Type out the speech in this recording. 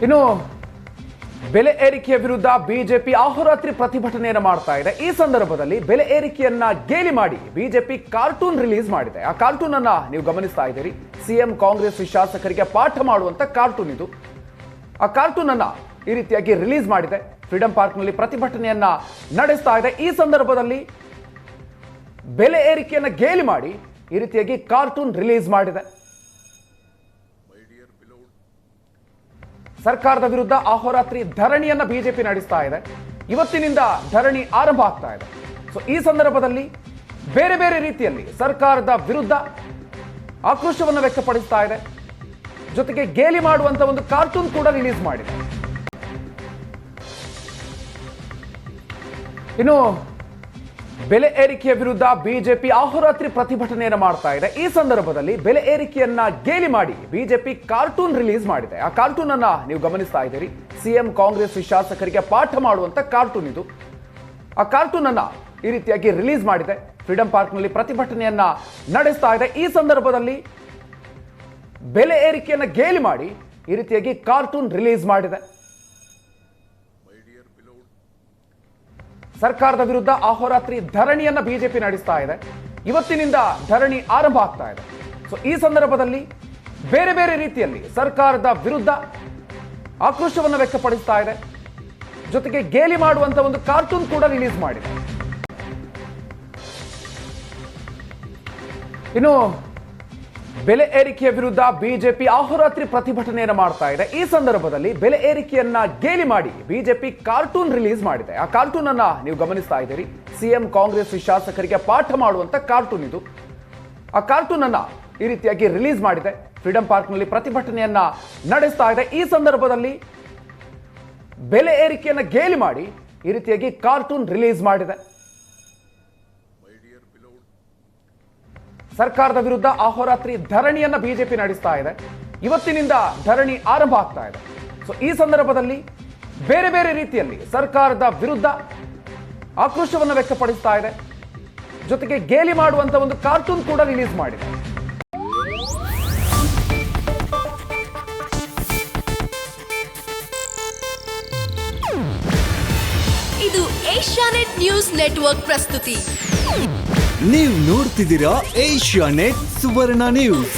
ಇನ್ನು ಬೆಲೆ ಏರಿಕೆಯ ವಿರುದ್ಧ ಬಿಜೆಪಿ ಅಹೋರಾತ್ರಿ ಪ್ರತಿಭಟನೆಯನ್ನು ಮಾಡ್ತಾ ಇದೆ. ಈ ಸಂದರ್ಭದಲ್ಲಿ ಬೆಲೆ ಏರಿಕೆಯನ್ನ ಗೇಲಿ ಮಾಡಿ ಬಿಜೆಪಿ ಕಾರ್ಟೂನ್ ರಿಲೀಸ್ ಮಾಡಿದೆ. ಆ ಕಾರ್ಟೂನ್ ಅನ್ನ ನೀವು ಗಮನಿಸ್ತಾ ಇದ್ದೀರಿ. ಸಿಎಂ ಕಾಂಗ್ರೆಸ್ ಶಾಸಕರಿಗೆ ಪಾಠ ಮಾಡುವಂತ ಕಾರ್ಟೂನ್ ಇದು. ಆ ಕಾರ್ಟೂನ್ ಅನ್ನ ಈ ರೀತಿಯಾಗಿ ರಿಲೀಸ್ ಮಾಡಿದೆ. ಫ್ರೀಡಂ ಪಾರ್ಕ್ ನಲ್ಲಿ ಪ್ರತಿಭಟನೆಯನ್ನ ನಡೆಸ್ತಾ ಇದೆ. ಈ ಸಂದರ್ಭದಲ್ಲಿ ಬೆಲೆ ಏರಿಕೆಯನ್ನ ಗೇಲಿ ಮಾಡಿ ಈ ರೀತಿಯಾಗಿ ಕಾರ್ಟೂನ್ ರಿಲೀಸ್ ಮಾಡಿದೆ. ಸರ್ಕಾರದ ವಿರುದ್ಧ ಅಹೋರಾತ್ರಿ ಧರಣಿಯನ್ನ ಬಿಜೆಪಿ ನಡೆಸ್ತಾ ಇದೆ. ಇವತ್ತಿನಿಂದ ಧರಣಿ ಆರಂಭ ಆಗ್ತಾ ಇದೆ. ಸೊ ಈ ಸಂದರ್ಭದಲ್ಲಿ ಬೇರೆ ಬೇರೆ ರೀತಿಯಲ್ಲಿ ಸರ್ಕಾರದ ವಿರುದ್ಧ ಆಕ್ರೋಶವನ್ನು ವ್ಯಕ್ತಪಡಿಸ್ತಾ ಇದೆ. ಜೊತೆಗೆ ಗೇಲಿ ಮಾಡುವಂತ ಒಂದು ಕಾರ್ಟೂನ್ ಕೂಡ ರಿಲೀಸ್ ಮಾಡಿದೆ. ಇನ್ನು ಬೆಲೆ ಏರಿಕೆಯ ವಿರುದ್ಧ ಬಿಜೆಪಿ ಅಹೋರಾತ್ರಿ ಪ್ರತಿಭಟನೆಯನ್ನು ಮಾಡ್ತಾ ಇದೆ. ಈ ಸಂದರ್ಭದಲ್ಲಿ ಬೆಲೆ ಏರಿಕೆಯನ್ನ ಗೇಲಿ ಮಾಡಿ ಬಿಜೆಪಿ ಕಾರ್ಟೂನ್ ರಿಲೀಸ್ ಮಾಡಿದೆ. ಆ ಕಾರ್ಟೂನ್ ಅನ್ನ ನೀವು ಗಮನಿಸ್ತಾ ಇದ್ದೀರಿ. ಸಿಎಂ ಕಾಂಗ್ರೆಸ್ ಶಾಸಕರಿಗೆ ಪಾಠ ಮಾಡುವಂತ ಕಾರ್ಟೂನ್ ಇದು. ಆ ಕಾರ್ಟೂನ್ ಅನ್ನ ಈ ರೀತಿಯಾಗಿ ರಿಲೀಸ್ ಮಾಡಿದೆ. ಫ್ರೀಡಂ ಪಾರ್ಕ್ ನಲ್ಲಿ ಪ್ರತಿಭಟನೆಯನ್ನ ನಡೆಸ್ತಾ ಇದೆ. ಈ ಸಂದರ್ಭದಲ್ಲಿ ಬೆಲೆ ಏರಿಕೆಯನ್ನ ಗೇಲಿ ಮಾಡಿ ಈ ರೀತಿಯಾಗಿ ಕಾರ್ಟೂನ್ ರಿಲೀಸ್ ಮಾಡಿದೆ. ಸರ್ಕಾರದ ವಿರುದ್ಧ ಅಹೋರಾತ್ರಿ ಧರಣಿಯನ್ನ ಬಿಜೆಪಿ ನಡೆಸ್ತಾ ಇದೆ. ಇವತ್ತಿನಿಂದ ಧರಣಿ ಆರಂಭ ಆಗ್ತಾ ಇದೆ. ಸೊ ಈ ಸಂದರ್ಭದಲ್ಲಿ ಬೇರೆ ಬೇರೆ ರೀತಿಯಲ್ಲಿ ಸರ್ಕಾರದ ವಿರುದ್ಧ ಆಕ್ರೋಶವನ್ನು ವ್ಯಕ್ತಪಡಿಸ್ತಾ ಇದೆ. ಜೊತೆಗೆ ಗೇಲಿ ಮಾಡುವಂತ ಒಂದು ಕಾರ್ಟೂನ್ ಕೂಡ ರಿಲೀಸ್ ಮಾಡಿದೆ. ಇನ್ನು ಬೆಲೆ ಏರಿಕೆಯ ವಿರುದ್ಧ ಬಿಜೆಪಿ ಅಹೋರಾತ್ರಿ ಪ್ರತಿಭಟನೆಯನ್ನು ಮಾಡ್ತಾ ಇದೆ. ಈ ಸಂದರ್ಭದಲ್ಲಿ ಬೆಲೆ ಏರಿಕೆಯನ್ನ ಗೇಲಿ ಮಾಡಿ ಬಿಜೆಪಿ ಕಾರ್ಟೂನ್ ರಿಲೀಸ್ ಮಾಡಿದೆ. ಆ ಕಾರ್ಟೂನ್ ಅನ್ನ ನೀವು ಗಮನಿಸ್ತಾ ಇದ್ದೀರಿ. ಸಿಎಂ ಕಾಂಗ್ರೆಸ್ ಶಾಸಕರಿಗೆ ಪಾಠ ಮಾಡುವಂತ ಕಾರ್ಟೂನ್ ಇದು. ಆ ಕಾರ್ಟೂನ್ ಅನ್ನ ಈ ರೀತಿಯಾಗಿ ರಿಲೀಸ್ ಮಾಡಿದೆ. ಫ್ರೀಡಂ ಪಾರ್ಕ್ ನಲ್ಲಿ ಪ್ರತಿಭಟನೆಯನ್ನ ನಡೆಸ್ತಾ ಇದೆ. ಈ ಸಂದರ್ಭದಲ್ಲಿ ಬೆಲೆ ಏರಿಕೆಯನ್ನ ಗೇಲಿ ಮಾಡಿ ಈ ರೀತಿಯಾಗಿ ಕಾರ್ಟೂನ್ ರಿಲೀಸ್ ಮಾಡಿದೆ. ಸರ್ಕಾರದ ವಿರುದ್ಧ ಅಹೋರಾತ್ರಿ ಧರಣಿಯನ್ನ ಬಿಜೆಪಿ ನಡೆಸ್ತಾ ಇದೆ. ಇವತ್ತಿನಿಂದ ಧರಣಿ ಆರಂಭ ಆಗ್ತಾ ಇದೆ. ಸೊ ಈ ಸಂದರ್ಭದಲ್ಲಿ ಬೇರೆ ಬೇರೆ ರೀತಿಯಲ್ಲಿ ಸರ್ಕಾರದ ವಿರುದ್ಧ ಆಕ್ರೋಶವನ್ನು ವ್ಯಕ್ತಪಡಿಸ್ತಾ ಇದೆ. ಜೊತೆಗೆ ಗೇಲಿ ಮಾಡುವಂತ ಒಂದು ಕಾರ್ಟೂನ್ ಕೂಡ ರಿಲೀಸ್ ಮಾಡಿದೆ. ಇದು ಏಷ್ಯಾನೆಟ್ ನ್ಯೂಸ್ ನೆಟ್ವರ್ಕ್ ಪ್ರಸ್ತುತಿ. ನೀವು ನೋಡ್ತಿದ್ದೀರಾ ಏಷ್ಯಾನೆಟ್ ಸುವರ್ಣ ನ್ಯೂಸ್.